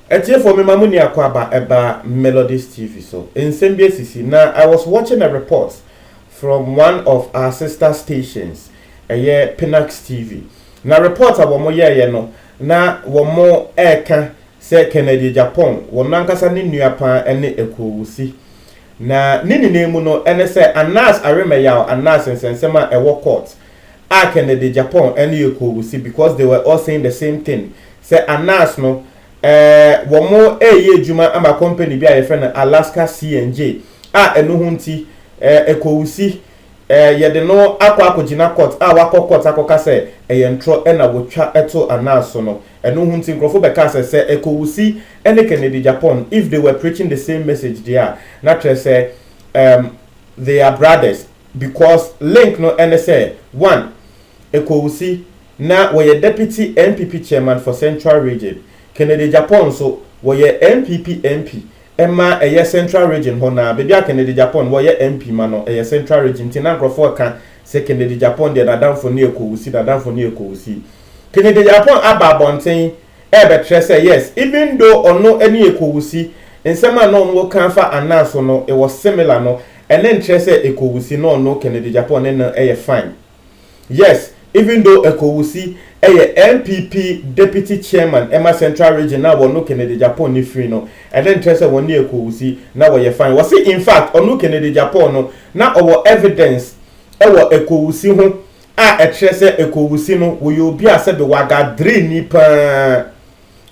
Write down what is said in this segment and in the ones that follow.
Etie for me mamuni akwaba eba Melodies TV so. In Sembia Sisi. Now I was watching a report from one of our sister stations, Pinax TV. Now reporter wo mo ye no na wo mo eka se Kennedy Japan wo nankasa ni nuapa ene ekowusi. Na nini nemu no ene se Anas Aremeyaw Anas nsensema ewo court. A Kennedy Japan ene ekowusi because they were all saying the same thing. Say Anas no womo eye juma ama company bi a ye friend Alaska CNJ enu hunti ekowusi ye de no akogina court wakọ court akoka se eye ntro na wotwa eto Anas no enu hunti nkrofo beka se ekowusi ene Kennedy Japan if they were preaching the same message there na tre say they are brothers because link no ene say one ekowusi na we deputy MPP chairman for Central Region Kennedy Japan so woye MPP MP Emma eye Central Region hona bebi a Kennedy Japan woye MP mano eye Central Region tina nkrofo ka se Kennedy Japan de dadamfo ne ekowusi Kennedy Japan aba bonten betre say yes even though ono eni ekowusi nsema no mo kan fa Anas no it was similar no and then tre say ekowusi no Kennedy Japan na eye fine yes even though ekowusi MPP deputy chairman Emma Central Region na wono Kennedy Japan ni free no and then trese woni ekowusi na wo ye fine was in fact onu Kennedy Japan no na owo evidence ewo ekowusi ho a trese ekowusi no wo yo bi ase be waga dre ni pa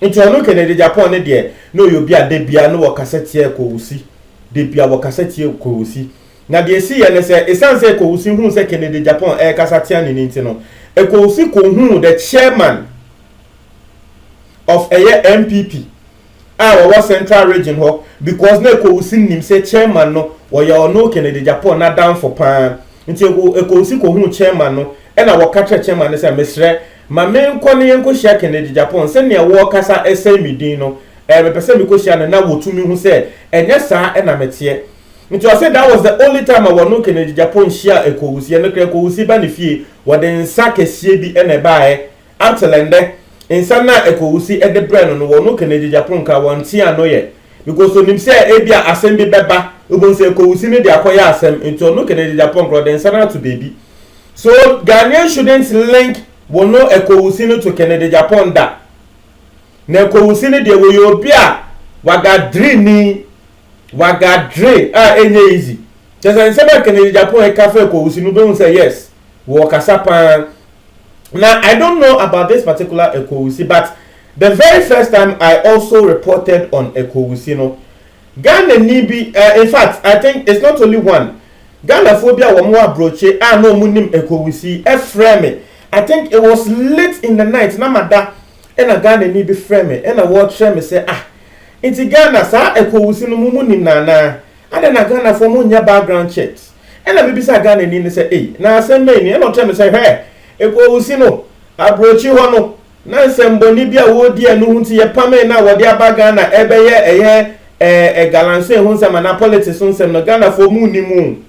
nti onu Kennedy Japan ne de no yo bi ade bia no wo kasete ekowusi de bia wo kasete ekowusi na de esi ye ne se esanse ekowusi hu se Kennedy Japan kasate ani ni nti no ekowusi ko hu the chairman of MPP our Central Region ho because na ekowusi nim say chairman no wo ya ono Kennedy Japan na down for pan nti ekowusi ko hu chairman no e na wo katra chairman say mesre ma me nko ne yenko hia Kennedy Japan se ne wo kasa esamidin no me pese me ko hia na wotumi hu say enye saa e na metie nti I said that was the only time I won Kennedy Japan share ekowusi ene kra ekowusi ba ne fie wode nsa kesie bi ene baae antelende nsa na ekowusi ede brand no won Kennedy Japan ka won ti anoye because onim say e bia asem bi beba obon say ekowusi ne de akoya asem nti ono Kennedy Japan kro de nsa na to baby so Ghanaian shouldn't link wono ekowusi no to Kennedy Japan da na ekowusi ne de wo yo bia waga drini wagadre enye easy just nsema Kennedy Japan cafe ko usinu be say yes wo kasapa now I don't know about this particular ekowusi but the very first time I also reported on ekowusi no Ghana ni bi in fact I think it's not only one Ghana phobia wo mo abroche no munim ekowusi frame I think it was late in the night na mada na Ghana ni bi frame na wo frame say Inti Ghana sa ekowusi no mumu ni nana ade na Ghana for mu nya background checks ena bibisa Ghana ni say na asem me ni ena o tell say ekowusi no abrochi ho no na nsemboni bia wo di anu hunti ye pame na wo di aba Ghana eye galanse ho nsema na politics nsem no Ghana for mu ni mu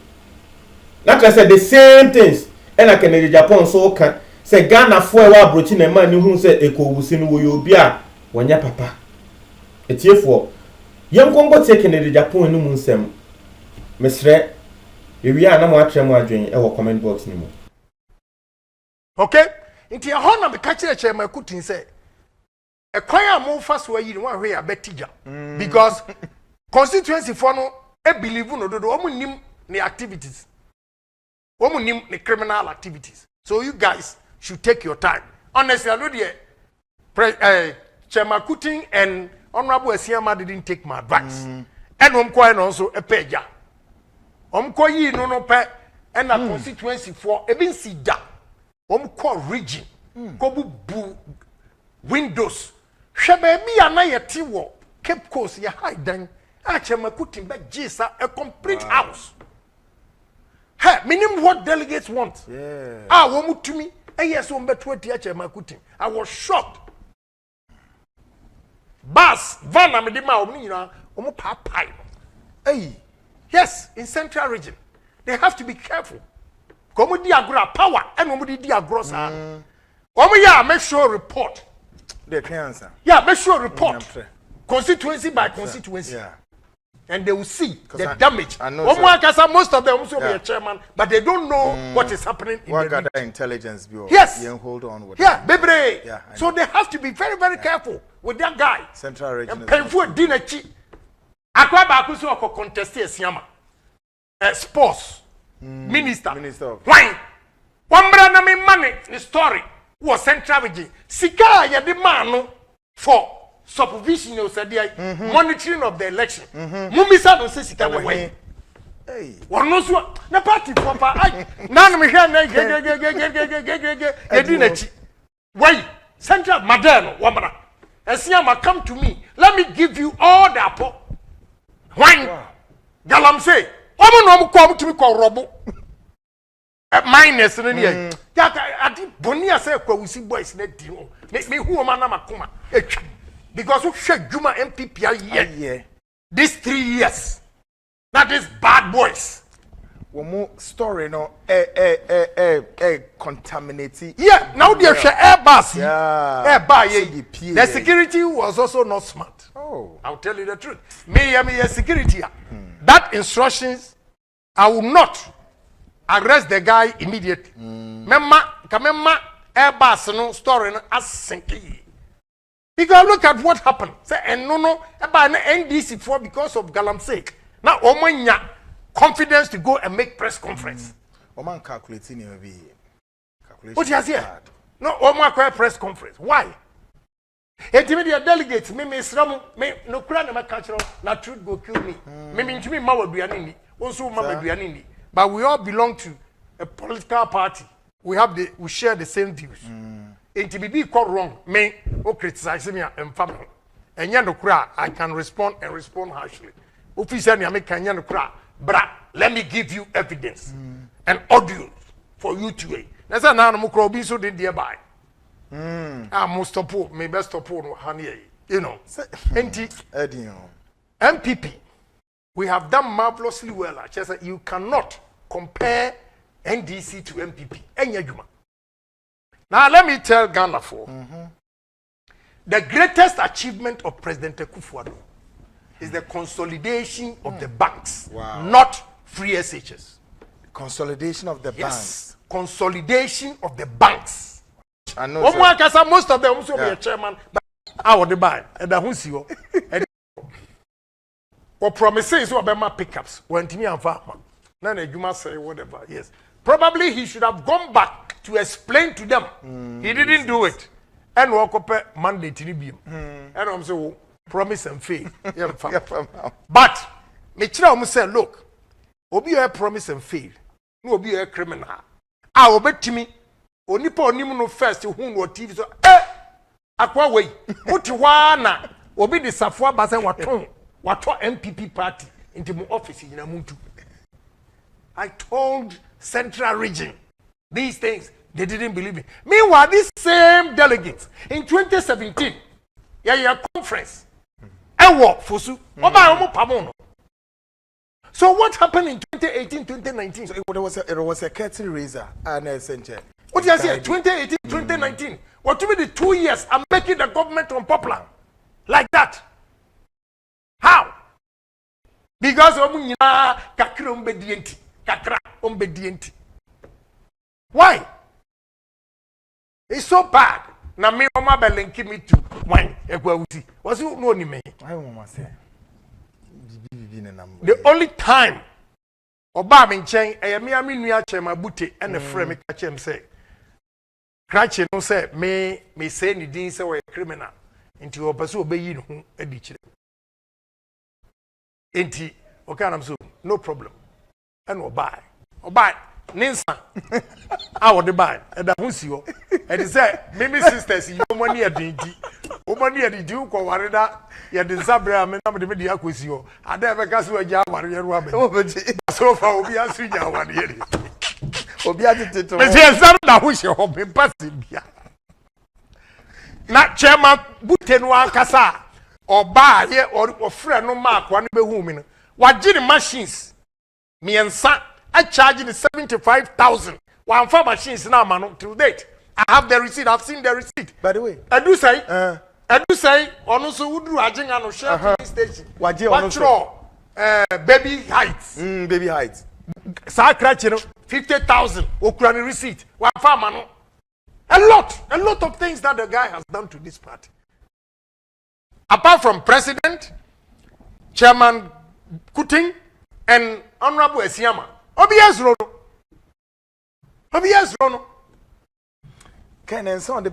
na ka say the same things ena Kennedy Japan so ka say Ghana for e wa abrochi na ma ni hu say ekowusi no wo yo bia wonya papa etiefo yenkongo tie Kennedy Japan no mu nsem mesre ewia na mo atrem adwen e wo comment box ni mu okay nti e ho na me ka kire chairman kutin say e kwan a mo fa so ayi ni wan hwe ya betija because constituency for no e believe no dodo o mu nim ne activities o mu nim ne criminal activities so you guys should take your time honestly I know the chairman kutin and Honorable Asiama didn't take my advice. And also a peja. Yi no pe and a constituency for even sida. Region. Kobu bu windows. Shababy anayeti wo. Cape Coast ya hide then. Achema kutin be jisa a complete house. Hey, minimum what delegates want. Yeah. Womu to me. Yes, 20 achema kutin. I was shocked. Bas van amedima omnyina omo papai. Hey. Yes, in Central Region. They have to be careful. Komo di agro power and omo di agro sa. Omo ya make sure report. They can answer. Yeah, make sure report. constituency by constituency. Yeah. And they will see the I, damage. I know most of them also be a chairman, but they don't know what is happening in the gather intelligence bureau. Yes. You hold on with yeah, baby. Yeah, so they have to be very, very careful with that guy. Central region. And painful dinner chi. Akwa baku so ko contest siama. Sports minister. Minister of Why? One brother me money the story was Central region. Sika ya the man for supervision of monitoring of the election. Mumisa don't say sika way. Hey. One knows what the party papa. None me here na why Central Madano Wamara. Esiama come to me. Let me give you all the apple. Why? Galam say, "Omo no come to me call Robo." Minus in here. I think Bonia say we see boys net deal. Make me who man makuma. Because we share Juma MPP year. These 3 years. That is bad boys. One more story no contaminated. Yeah, now they share air bus. Yeah. Air bar the security was also not smart. Oh. I'll tell you the truth. Me security. That instructions I will not arrest the guy immediately. Kamema Airbus no story no asinki. Because look at what happened. Say and no about NDC for because of Galamsey. Now omanya confidence to go and make press conference. Oman calculating maybe. What you here? No oman press conference. Why? Intermediate delegates me sramu me no kura na makachiro na truth go kill me. Me ntimi ma waduane ni. Also ma waduane ni. But we all belong to a political party. We share the same views. It may be called wrong. Me who criticize me and family. And no kura, I can respond and respond harshly. Official ni American no kura, bra. Let me give you evidence and audio for you to weigh. That's why now I'm going so did nearby. I must stop. Me best stop no honey. You know. MPP. We have done marvelously well. I just said you cannot compare NDC to MPP. Now let me tell Ghana for the greatest achievement of President Akufo-Addo is the consolidation of the banks, not free SHS. Consolidation of the banks. Consolidation of the banks. I know. Most of them also be a chairman, but I would buy. And the Hunsio. Or promises or Bema pickups when Timmy and Farmer. Then a Juma say whatever. Yes. Probably he should have gone back to explain to them. He didn't do it. And walk up Monday to beam. And I'm so promise and faith. But Michel say, look, Obi a promise and faith. No be a criminal. I will bet to me. Only for no first who no TV so akwa way. Put one Obi the Safwa Basen what MPP party into my office in Namuntu. I told Central Region these things. They didn't believe me. Meanwhile, these same delegates in 2017, conference, so what happened in 2018, 2019? So it was a curtain raiser and a center. What do you say? 2018, 2019. What to be the 2 years? I'm making the government unpopular like that. How? Because why? It's so bad. Na me oma belenki me to wine ekwauti. Was you know ni me? I want to say. The only time oba me nchen me ami nua chema bute and frame me ka chem say. Krache no say me say ni din say we criminal. Nti obaso obeyi no ho adi kire. Enti okay am so no problem. And obai Ninsa, I would buy and the Husio. And he said, Mimi sisters, you money at the money at the Duke or Warida, yet the Zabra, and I'm the media Husio. I never got to a job warrior woman. So far, we are 3 years 1 year. Obiati to. But yes, I'm not Husio, home in Passibia. Not Chairman Butenwa Kasa or buy here or friend no mark one be woman. What did the machines? Me and son. I charge the 75,000. One for machines now, man, till date. I have the receipt. I've seen the receipt. By the way, I do say, Edu say ono so wudru ajenga no share police station. Waje ono so. Watro baby heights. Baby heights. Sa crash no 50,000 okura ni receipt. Wa farmer no. A lot of things that the guy has done to this party. Apart from president, Chairman Kuting, and Honorable Esiama. Obias Rono. Ken and son the